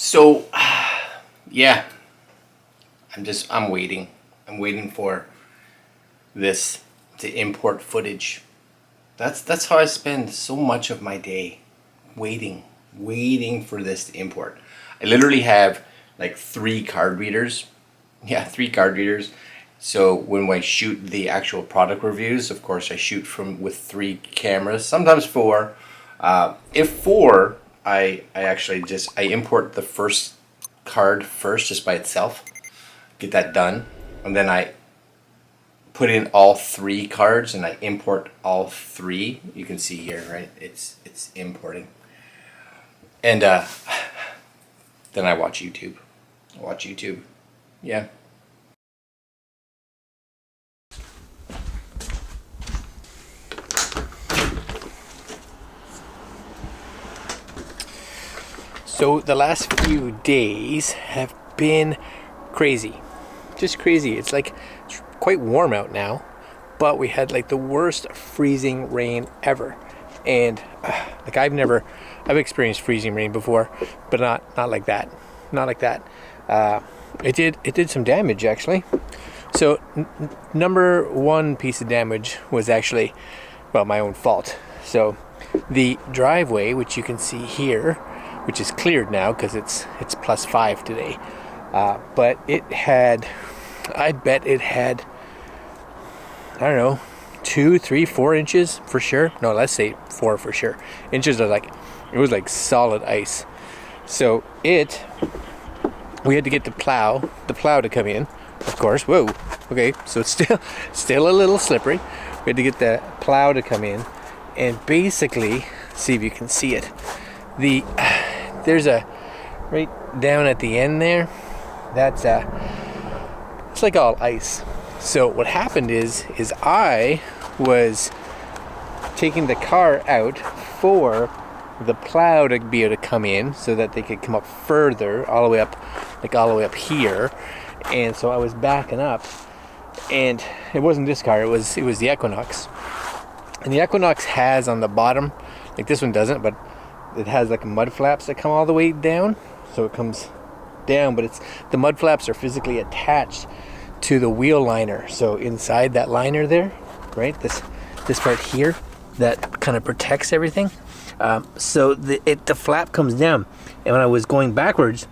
So, yeah, I'm waiting. I'm waiting for this to import footage. That's how I spend so much of my day, waiting for this to import. I literally have like 3 card readers. Yeah, 3 card readers. So when I shoot the actual product reviews, of course, I shoot from with 3 cameras, sometimes 4. If 4, I actually I import the first card first, just by itself, get that done, and then I put in all 3 cards and I import all 3. You can see here, right? It's importing, and then I watch YouTube. Yeah. So the last few days have been crazy. Just crazy. It's like it's quite warm out now, but we had like the worst freezing rain ever. And like I've experienced freezing rain before, but not like that. Not like that. It did some damage actually. So number one piece of damage was actually, well, my own fault. So the driveway, which you can see here, which is cleared now because it's +5 today. But I bet it had, I don't know, 2, 3, 4 inches for sure. No, let's say 4 for sure. Inches are like, it was like solid ice. So we had to get the plow to come in, of course. Whoa, okay, so it's still a little slippery. We had to get the plow to come in and basically, see if you can see it. There's a, right down at the end there, that's it's like all ice. So what happened is I was taking the car out for the plow to be able to come in so that they could come up further, all the way up here. And so I was backing up, and it wasn't this car, it was the Equinox. And the Equinox has on the bottom, like this one doesn't, but it has like mud flaps that come all the way down, so it comes down, but the mud flaps are physically attached to the wheel liner. So inside that liner there, right, this part here, that kind of protects everything. So the flap comes down, and when I was going backwards,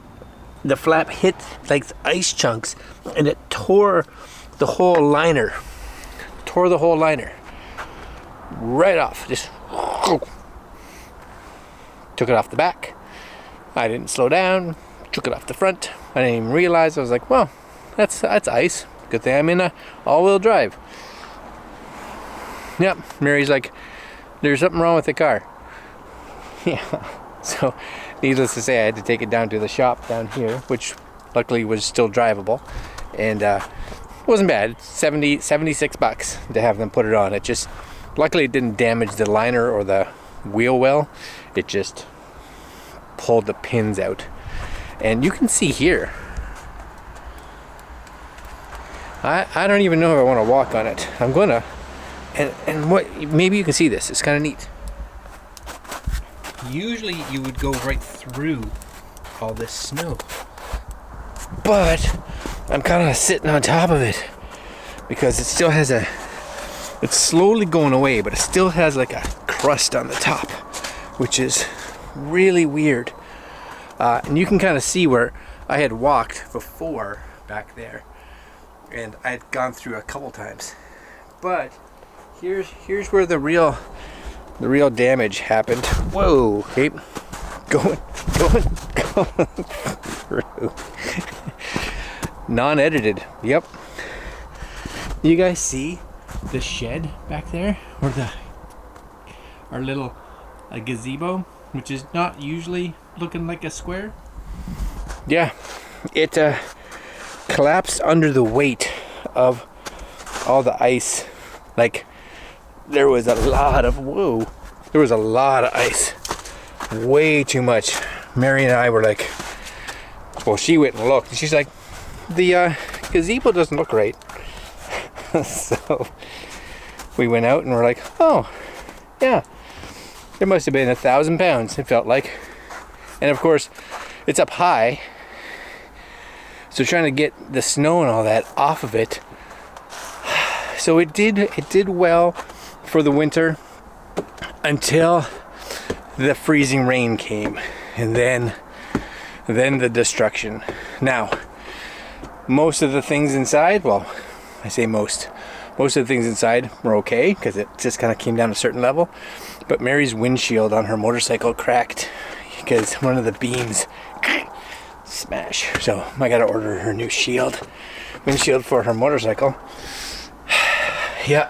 the flap hit like ice chunks, and it tore the whole liner right off. Just took it off the back. I didn't slow down. Took it off the front. I didn't even realize. I was like, well, that's ice. Good thing I'm in a all-wheel drive. Yep. Mary's like, there's something wrong with the car. Yeah. So, needless to say, I had to take it down to the shop down here, which luckily was still drivable, and wasn't bad. $76 to have them put it on. It just, luckily, it didn't damage the liner or the wheel well. It just pulled the pins out, and you can see here, I don't even know if I want to walk on it. I'm gonna, and what, maybe you can see this, it's kind of neat. Usually you would go right through all this snow, but I'm kind of sitting on top of it because it still has it's slowly going away, but it still has like a crust on the top, which is really weird. And you can kind of see where I had walked before back there, and I had gone through a couple times. But here's where the real damage happened. Whoa, okay, going through. Non-edited. Yep. You guys see the shed back there, or our little gazebo, which is not usually looking like a square? Yeah, it collapsed under the weight of all the ice. Like, there was a lot of ice, way too much. Mary and I were like, well, she went and looked, and she's like, the gazebo doesn't look right. So we went out and we're like, oh yeah, there must have been 1,000 pounds, it felt like. And of course, it's up high. So trying to get the snow and all that off of it. So it did well for the winter until the freezing rain came, and then the destruction. Now, most of the things inside, well, I say most of the things inside were okay because it just kind of came down a certain level. But Mary's windshield on her motorcycle cracked because one of the beams smash. So I gotta order her new windshield for her motorcycle. Yeah,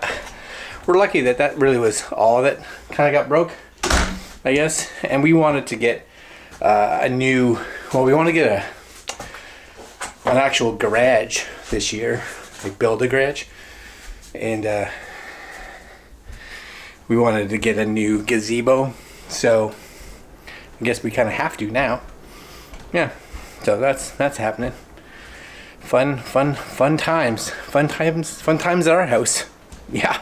we're lucky that really was all that kind of got broke, I guess. And we wanted to get we want to get an actual garage this year, like build a garage, and we wanted to get a new gazebo. So I guess we kind of have to now. Yeah, so that's happening. Fun times at our house. Yeah.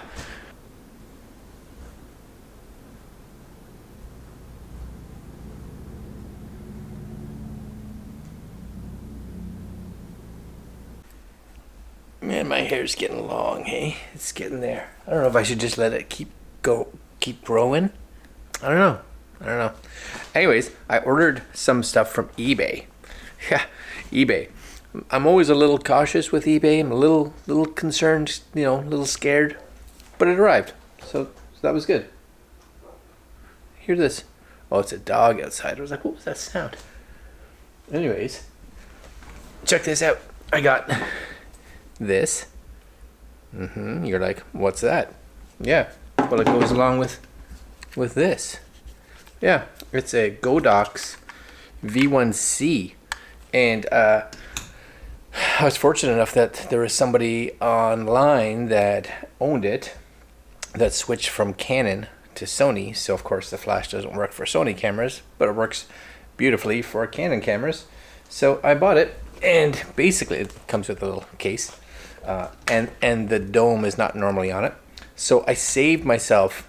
Man, my hair's getting long, hey? It's getting there. I don't know if I should just let it keep growing. I don't know. Anyways, I ordered some stuff from eBay. Yeah, eBay. I'm always a little cautious with eBay. I'm a little concerned, a little scared. But it arrived, so that was good. Hear this. Oh, it's a dog outside. I was like, what was that sound? Anyways, check this out. I got this. You're like, what's that? Yeah, well, it goes along with this. Yeah, it's a Godox V1C. And I was fortunate enough that there was somebody online that owned it that switched from Canon to Sony. So of course the flash doesn't work for Sony cameras, but it works beautifully for Canon cameras. So I bought it, and basically it comes with a little case, and the dome is not normally on it. So I saved myself,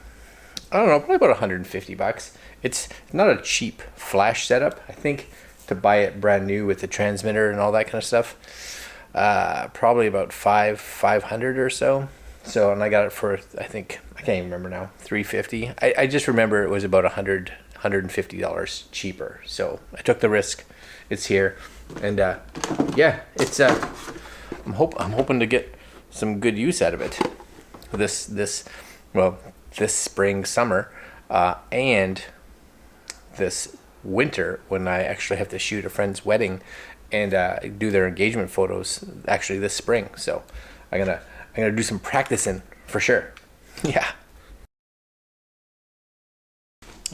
I don't know, probably about $150. It's not a cheap flash setup. I think to buy it brand new with the transmitter and all that kind of stuff, probably about $500 or so. So, and I got it for, I think, I can't even remember now, $350. I just remember it was about $150 cheaper. So I took the risk. It's here, and yeah, it's I'm hoping to get some good use out of it this spring, summer, and this winter when I actually have to shoot a friend's wedding and do their engagement photos actually this spring. So I'm gonna do some practicing for sure. Yeah.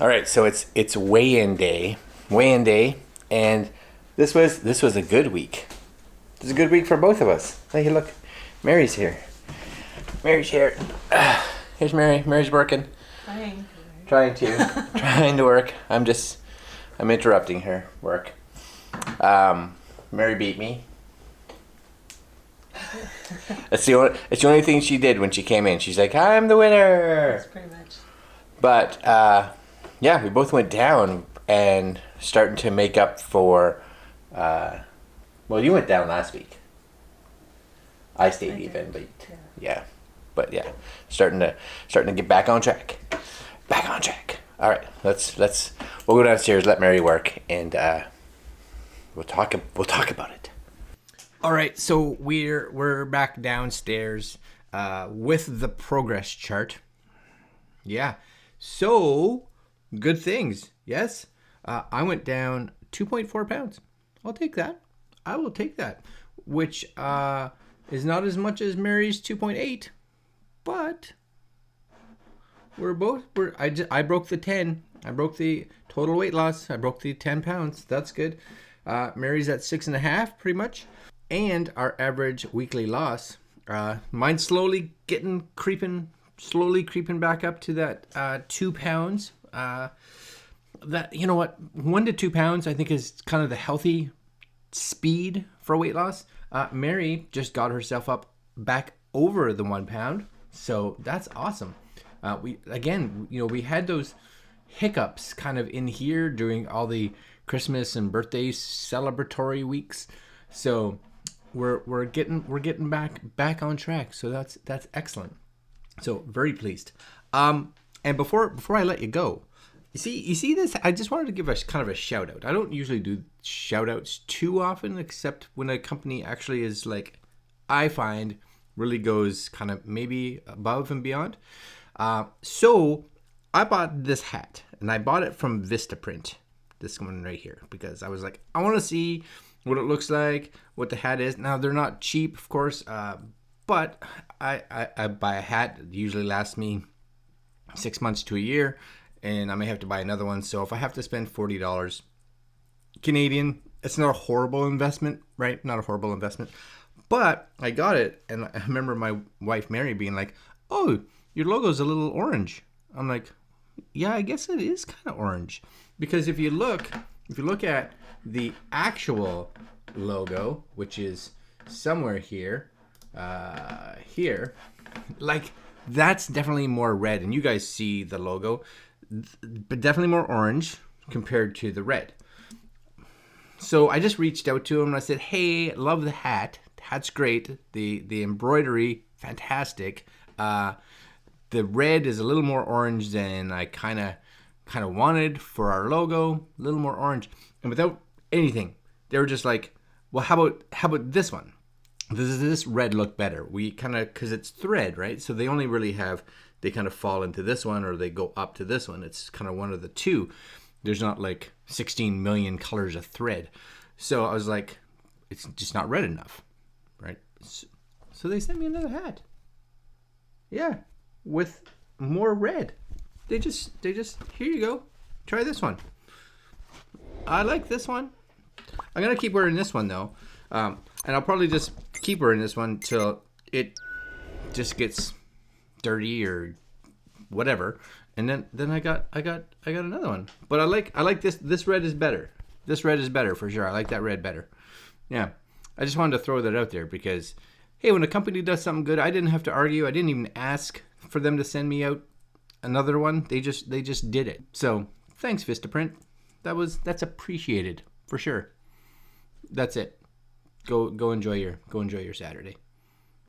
All right, so it's weigh-in day, and this was a good week. It was a good week for both of us. Hey, look, Mary's here. Here's Mary. Mary's working. Trying to work. I'm interrupting her work. Mary beat me. It's the only thing she did when she came in. She's like, I'm the winner. That's pretty much. But yeah, we both went down and starting to make up for. Well, you went down last week. I stayed even, but yeah, starting to get back on track. All right, we'll go downstairs, let Mary work, and we'll talk about it. All right, so we're back downstairs with the progress chart. Yeah, so good things. Yes, I went down 2.4 pounds. I'll take that. I will take that, which is not as much as Mary's 2.8, but I broke the 10. I broke the total weight loss. I broke the 10 pounds. That's good. Mary's at 6.5 pretty much. And our average weekly loss, mine's slowly creeping back up to that 2 pounds. That, you know what, 1 to 2 pounds I think is kind of the healthy speed for weight loss. Mary just got herself up back over the 1 pound, so that's awesome. We had those hiccups kind of in here during all the Christmas and birthday celebratory weeks. So we're getting back on track. So that's excellent. So very pleased. And before I let you go, you see this. I just wanted to give a kind of a shout out. I don't usually do shout outs too often, except when a company actually is like, I find really goes kind of maybe above and beyond. So I bought this hat, and I bought it from Vistaprint, this one right here, because I was like, I want to see what it looks like, what the hat is. Now, they're not cheap, of course, but I buy a hat that usually lasts me 6 months to a year, and I may have to buy another one. So if I have to spend $40 Canadian, it's not a horrible investment, right? Not a horrible investment. But I got it, and I remember my wife Mary being like, "Oh, your logo's a little orange." I'm like, "Yeah, I guess it is kind of orange." Because if you look at the actual logo, which is somewhere here, like that's definitely more red, and you guys see the logo, but definitely more orange compared to the red. So I just reached out to him and I said, "Hey, love the hat. Hat's great. The embroidery, fantastic. The red is a little more orange than I kind of wanted for our logo. A little more orange." And without anything, they were just like, "Well, how about this one? Does this red look better?" We kind of, because it's thread, right? So they only really they kind of fall into this one or they go up to this one. It's kind of one of the two. There's not like 16 million colors of thread. So I was like, it's just not red enough, right? So they sent me another hat. Yeah, with more red. They just here you go. Try this one. I like this one. I'm gonna keep wearing this one though, and I'll probably just keep wearing this one till it just gets dirty or whatever. And then I got another one. But I like this. This red is better. This red is better for sure. I like that red better. Yeah, I just wanted to throw that out there because, hey, when a company does something good, I didn't have to argue. I didn't even ask for them to send me out another one. They just did it. So thanks, Vistaprint. That's appreciated for sure. That's it. Go enjoy your Saturday.